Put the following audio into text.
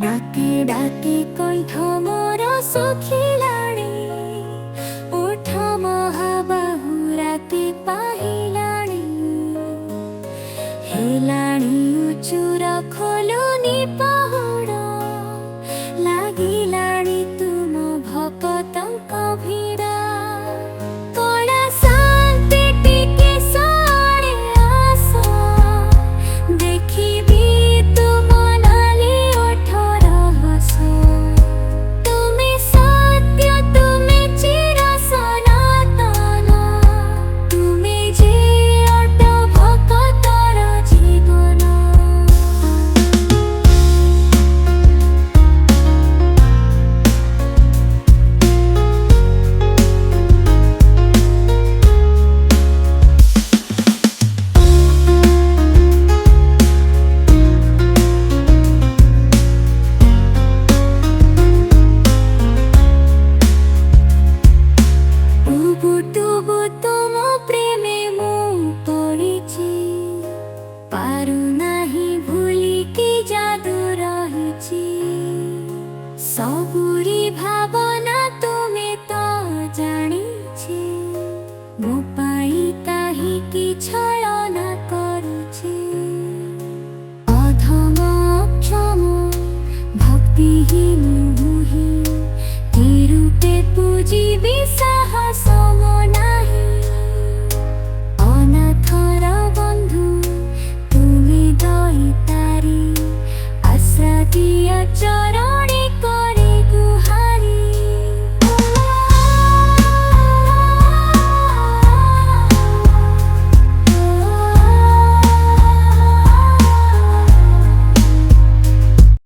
ডাকে ডাকে কণ্ঠ মোর শুখিলাଣି উঠ মহাবাহু রাতি পাহিলাଣି হেলাଣି উচুর খোলুনি পাହୁଡ଼ লাগিলাଣି তুম ভকতଙ୍କ ভিଡ଼ କଳା ଶାନ୍ତି ଟିକେ ସଳେ ଆସ ଦେଖିବି ତୁମ ନାଲି ଓଠର ହସ ତୁମେ ସତ୍ୟ ତୁମେ ଚିର ସନାତନ ତୁମେ ଯେ ଅଟ ଭକତର ଜୀବନ। টুবু টুবু তুম প্রেমে মু পড়িছি পারু নাহি ভুলিকি জাদু রহিছি ସବୁରି ଭାବନା ତୁମେ ତ ଜାଣିଛି ମୋ ପାଇଁ କାହିଁକି ଛଳନା କରୁଛି ଅଧମ ଅକ୍ଷମ ଭକ୍ତିହୀନ ମୁହିଁ ଏ ରୂପେ ପୂଜିବି ସାହସ ମୋ ନାହିଁ ଅନାଥର ବନ୍ଧୁ ତୁମେ ଦଇତାରି ଆଶ୍ରା ଦିଅ